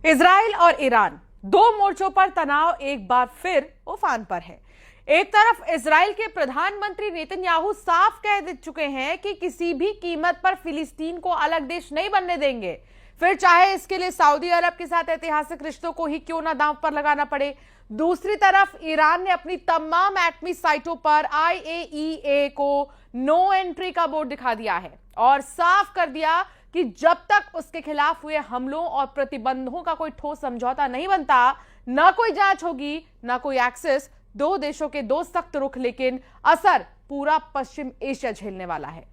Israel और Iran, दो मोर्चों पर तनाव एक बार फिर उफान पर है। एक तरफ इजराइल के प्रधानमंत्री नेतन्याहू साफ कह दे चुके हैं कि किसी भी कीमत पर फिलिस्तीन को अलग देश नहीं बनने देंगे, फिर चाहे इसके लिए सऊदी अरब के साथ ऐतिहासिक रिश्तों को ही क्यों ना दांव पर लगाना पड़े। दूसरी तरफ ईरान ने अपनी तमाम एटमी साइटों पर IAEA को नो एंट्री का बोर्ड दिखा दिया है और साफ कर दिया कि जब तक उसके खिलाफ हुए हमलों और प्रतिबंधों का कोई ठोस समझौता नहीं बनता, ना कोई जांच होगी, ना कोई एक्सेस। दो देशों के दो सख्त रुख, लेकिन असर पूरा पश्चिम एशिया झेलने वाला है।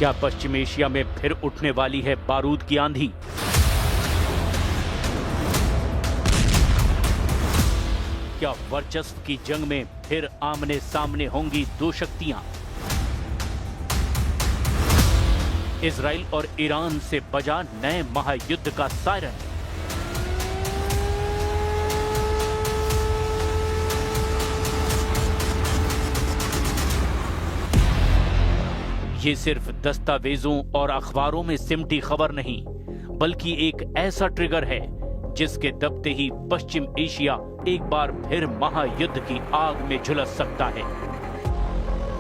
क्या पश्चिम एशिया में फिर उठने वाली है बारूद की आंधी? क्या वर्चस्व की जंग में फिर आमने सामने होंगी दो शक्तियां? इजराइल और ईरान से बजा नए महायुद्ध का सायरन। ये सिर्फ दस्तावेजों और अखबारों में सिमटी खबर नहीं, बल्कि एक ऐसा ट्रिगर है जिसके दबते ही पश्चिम एशिया एक बार फिर महायुद्ध की आग में झुलस सकता है।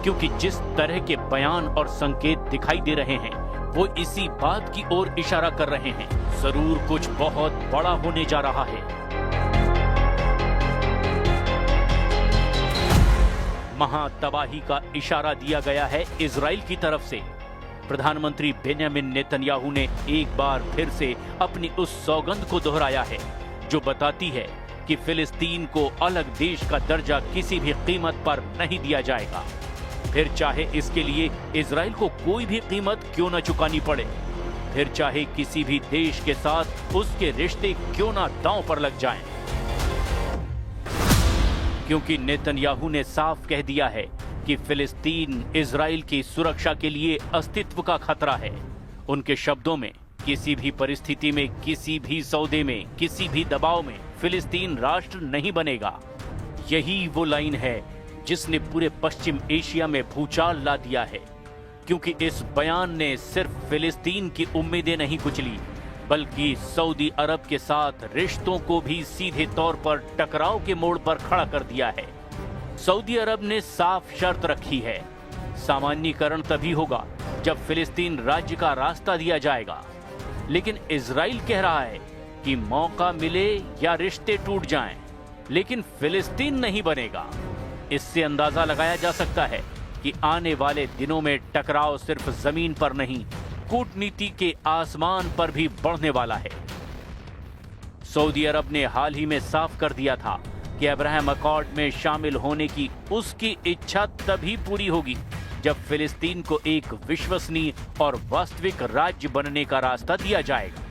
क्योंकि जिस तरह के बयान और संकेत दिखाई दे रहे हैं, वो इसी बात की ओर इशारा कर रहे हैं, जरूर कुछ बहुत बड़ा होने जा रहा है। महातबाही का इशारा दिया गया है इजराइल की तरफ से। प्रधानमंत्री बेंजामिन नेतन्याहू ने एक बार फिर से अपनी उस सौगंध को दोहराया है जो बताती है कि फिलिस्तीन को अलग देश का दर्जा किसी भी कीमत पर नहीं दिया जाएगा, फिर चाहे इसके लिए इजराइल को कोई भी कीमत क्यों न चुकानी पड़े, फिर चाहे किसी भी देश के साथ उसके रिश्ते क्यों न दांव पर लग जाएं। क्योंकि नेतन्याहू ने साफ कह दिया है कि फिलिस्तीन इजराइल की सुरक्षा के लिए अस्तित्व का खतरा है। उनके शब्दों में, किसी भी परिस्थिति में, किसी भी सौदे में, किसी भी दबाव में फिलिस्तीन राष्ट्र नहीं बनेगा। यही वो लाइन है जिसने पूरे पश्चिम एशिया में भूचाल ला दिया है। क्योंकि इस बयान ने सिर्फ फिलिस्तीन की उम्मीदें नहीं कुचली, बल्कि सऊदी अरब के साथ रिश्तों को भी सीधे तौर पर टकराव के मोड़ पर खड़ा कर दिया है। सऊदी अरब ने साफ शर्त रखी है, सामान्यीकरण तभी होगा जब फिलिस्तीन राज्य का रास्ता दिया जाएगा। लेकिन इजराइल कह रहा है कि मौका मिले या रिश्ते टूट जाएं, लेकिन फिलिस्तीन नहीं बनेगा। इससे अंदाजा लगाया जा सकता है कि आने वाले दिनों में टकराव सिर्फ जमीन पर नहीं, कूटनीति के आसमान पर भी बढ़ने वाला है। सऊदी अरब ने हाल ही में साफ कर दिया था कि अब्राहम अकॉर्ड में शामिल होने की उसकी इच्छा तभी पूरी होगी जब फिलिस्तीन को एक विश्वसनीय और वास्तविक राज्य बनने का रास्ता दिया जाएगा।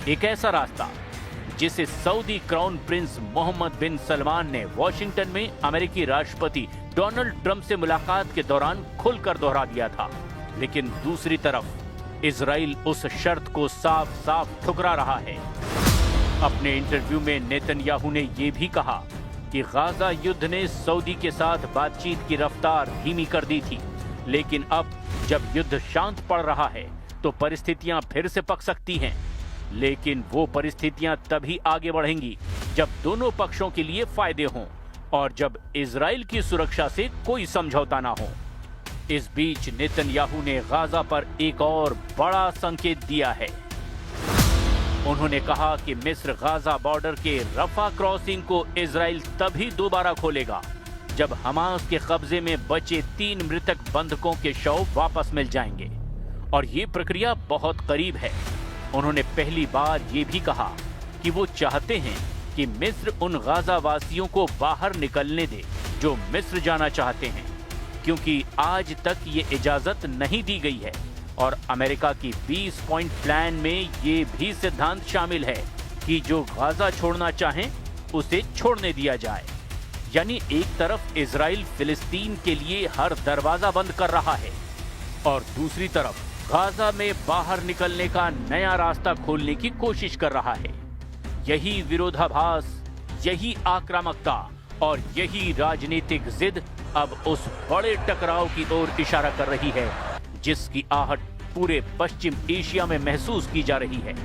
एक ऐसा रास्ता जिसे सऊदी क्राउन प्रिंस मोहम्मद बिन सलमान ने वॉशिंगटन में अमेरिकी राष्ट्रपति डोनाल्ड ट्रंप से मुलाकात के दौरान खुलकर दोहरा दिया था। लेकिन दूसरी तरफ इजराइल उस शर्त को साफ साफ ठुकरा रहा है। अपने इंटरव्यू में नेतन्याहू ने यह भी कहा कि गाजा युद्ध ने सऊदी के साथ बातचीत की रफ्तार धीमी कर दी थी, लेकिन अब जब युद्ध शांत पड़ रहा है तो परिस्थितियां फिर से पक सकती हैं। लेकिन वो परिस्थितियां तभी आगे बढ़ेंगी जब दोनों पक्षों के लिए फायदे हों और जब इजराइल की सुरक्षा से कोई समझौता ना हो। इस बीच नेतन्याहू ने गाजा पर एक और बड़ा संकेत दिया है। उन्होंने कहा कि मिस्र गाजा बॉर्डर के रफा क्रॉसिंग को इजराइल तभी दोबारा खोलेगा जब हमास के कब्जे में बचे 3 मृतक बंधकों के शव वापस मिल जाएंगे, और ये प्रक्रिया बहुत करीब है। उन्होंने पहली बार ये भी कहा कि वो चाहते हैं कि मिस्र उन गाजा वासियों को बाहर निकलने दे जो मिस्र जाना चाहते हैं, क्योंकि आज तक ये इजाजत नहीं दी गई है। और अमेरिका की 20 पॉइंट प्लान में ये भी सिद्धांत शामिल है कि जो गाजा छोड़ना चाहें उसे छोड़ने दिया जाए। यानी एक तरफ इजराइल फिलिस्तीन के लिए हर दरवाजा बंद कर रहा है और दूसरी तरफ गाजा में बाहर निकलने का नया रास्ता खोलने की कोशिश कर रहा है। यही विरोधाभास, यही आक्रामकता और यही राजनीतिक जिद अब उस बड़े टकराव की ओर इशारा कर रही है जिसकी आहट पूरे पश्चिम एशिया में महसूस की जा रही है।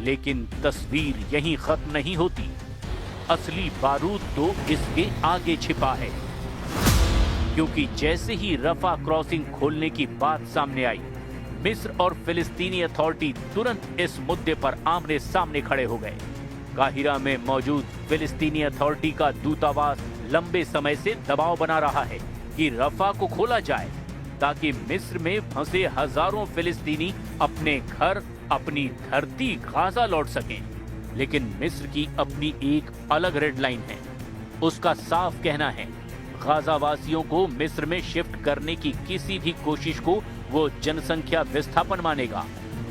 लेकिन तस्वीर यहीं खत्म नहीं होती। असली बारूद तो इसके आगे छिपा है, क्योंकि जैसे ही रफा क्रॉसिंग खोलने की बात सामने आई, मिस्र और फिलिस्तीनी अथॉरिटी तुरंत इस मुद्दे पर आमने सामने खड़े हो गए। काहिरा में मौजूद फिलिस्तीनी अथॉरिटी का दूतावास लंबे समय से दबाव बना रहा है कि रफा को खोला जाए ताकि मिस्र में फंसे हजारों फिलिस्तीनी अपने घर, अपनी धरती गाजा लौट सकें। लेकिन मिस्र की अपनी एक अलग रेड लाइन है। उसका साफ कहना है गाजा वासियों को मिस्र में शिफ्ट करने की किसी भी कोशिश को वो जनसंख्या विस्थापन मानेगा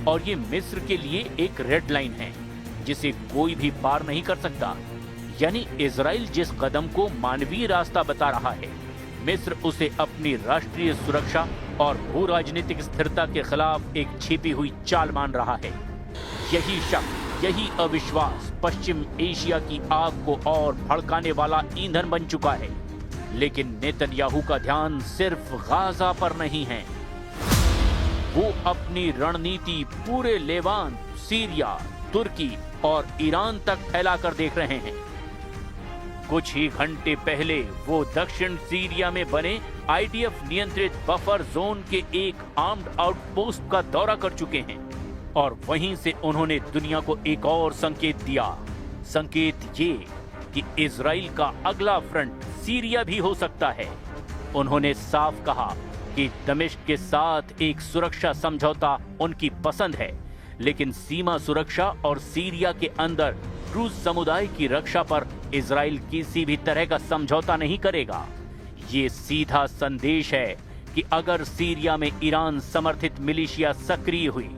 और ये मिस्र के लिए एक रेड लाइन है जिसे कोई भी पार नहीं कर सकता। यानी इजराइल जिस कदम को मानवीय रास्ता बता रहा है, मिस्र उसे अपनी राष्ट्रीय सुरक्षा और भू राजनीतिक स्थिरता के खिलाफ एक छिपी हुई चाल मान रहा है। यही शक, यही अविश्वास पश्चिम एशिया की आग को और भड़काने वाला ईंधन बन चुका है। लेकिन नेतन्याहू का ध्यान सिर्फ गाजा पर नहीं है। वो अपनी रणनीति पूरे लेवांत, सीरिया, तुर्की और ईरान तक फैलाकर देख रहे हैं। कुछ ही घंटे पहले वो दक्षिण सीरिया में बने आईडीएफ नियंत्रित बफर जोन के एक आर्म्ड आउटपोस्ट का दौरा कर चुके हैं और वहीं से उन्होंने दुनिया को एक और संकेत दिया। संकेत ये कि इजराइल का अगला फ्रंट सीरिया भी हो सकता है। उन्होंने साफ कहा कि दमिश्क के साथ एक सुरक्षा समझौता उनकी पसंद है, लेकिन सीमा सुरक्षा और सीरिया के अंदर क्रूज समुदाय की रक्षा पर इजराइल किसी भी तरह का समझौता नहीं करेगा। ये सीधा संदेश है कि अगर सीरिया में ईरान समर्थित मिलिशिया सक्रिय हुई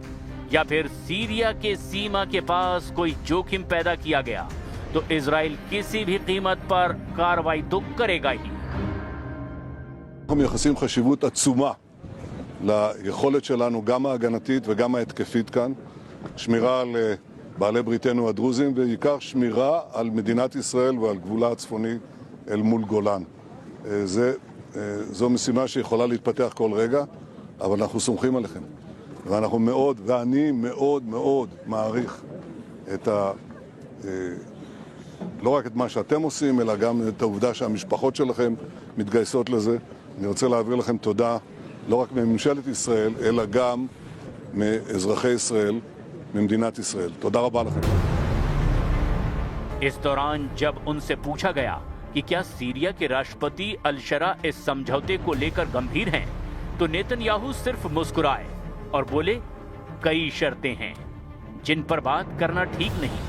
या फिर सीरिया के सीमा के पास कोई जोखिम पैदा किया गया तो इजराइल किसी भी कीमत पर कार्रवाई तो करेगा ही। אנחנו מייחסים חשיבות עצומה ליכולת שלנו, גם ההגנתית וגם ההתקפית כאן, שמירה על בעלי בריתנו הדרוזים, ובעיקר שמירה על מדינת ישראל ועל גבולה הצפוני אל מול גולן. זו משימה שיכולה להתפתח כל רגע, אבל אנחנו סומכים עליכם. ואנחנו מאוד, ואני מאוד מאוד מעריך את לא רק את מה שאתם עושים, אלא גם את העובדה שהמשפחות שלכם מתגייסות לזה. אני רוצה להעביר לכם תודה, לא רק מממשלת ישראל, אלא גם מאזרחי ישראל, ממדינת ישראל. תודה रबा לכם. इस दौरान जब उनसे पूछा गया कि क्या सीरिया के राष्ट्रपति अल-शरा इस समझौते को लेकर गंभीर हैं, तो नेतन्याहू सिर्फ मुस्कुराए और बोले, कई शर्तें हैं जिन पर बात करना ठीक नहीं।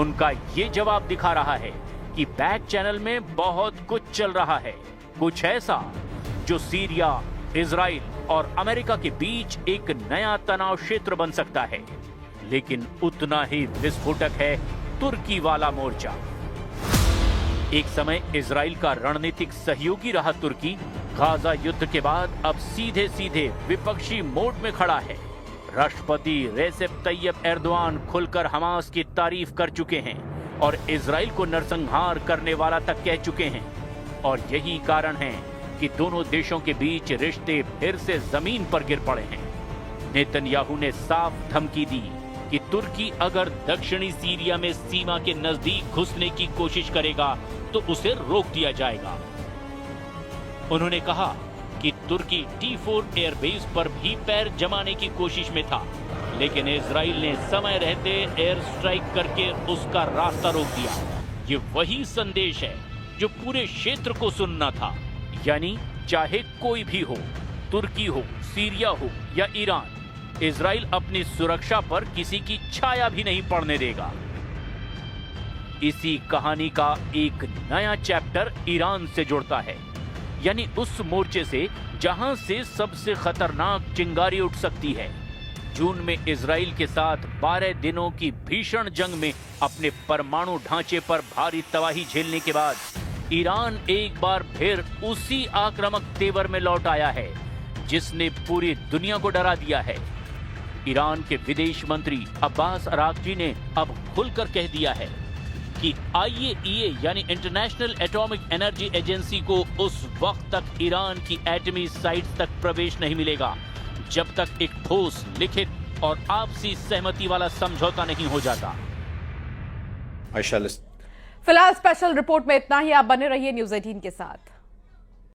उनका ये जवाब दिखा रहा है कि बैक चैनल में बहुत कुछ चल रहा है, कुछ ऐसा जो सीरिया, इजराइल और अमेरिका के बीच एक नया तनाव क्षेत्र बन सकता है। लेकिन उतना ही विस्फोटक है तुर्की वाला मोर्चा। एक समय इजराइल का रणनीतिक सहयोगी रहा तुर्की, गाजा युद्ध के बाद अब सीधे सीधे विपक्षी मोड में खड़ा है। राष्ट्रपति रेसेप तैयब एर्दोआन खुलकर हमास की तारीफ कर चुके हैं और इजराइल को नरसंहार करने वाला तक कह चुके हैं। और यही कारण है कि दोनों देशों के बीच रिश्ते फिर से जमीन पर गिर पड़े हैं। नेतन्याहू ने साफ धमकी दी कि तुर्की अगर दक्षिणी सीरिया में सीमा के नजदीक घुसने की कोशिश करेगा तो उसे रोक दिया जाएगा। उन्होंने कहा कि तुर्की T4 एयरबेस पर भी पैर जमाने की कोशिश में था, लेकिन इजराइल ने समय रहते एयर स्ट्राइक करके उसका रास्ता रोक दिया। ये वही संदेश है जो पूरे क्षेत्र को सुनना था। यानी चाहे कोई भी हो, तुर्की हो, सीरिया हो या ईरान, इजराइल अपनी सुरक्षा पर किसी की छाया भी नहीं पड़ने देगा। इसी कहानी का एक नया चैप्टर ईरान से जुड़ता है, यानी उस मोर्चे से जहां से सबसे खतरनाक चिंगारी उठ सकती है। जून में इजराइल के साथ 12 दिनों की भीषण जंग में अपने परमाणु ढांचे पर भारी तबाही झेलने के बाद ईरान एक बार फिर उसी आक्रामक तेवर में लौट आया है जिसने पूरी दुनिया को डरा दिया है। ईरान के विदेश मंत्री अब्बास अराक्ची ने अब खुलकर कह दिया है कि IAEA यानी इंटरनेशनल एटॉमिक एनर्जी एजेंसी को उस वक्त तक ईरान की एटमी साइट्स तक प्रवेश नहीं मिलेगा जब तक एक ठोस लिखित और आपसी सहमति वाला समझौता नहीं हो जाता। फिलहाल स्पेशल रिपोर्ट में इतना ही। आप बने रहिए न्यूज़ 18 के साथ।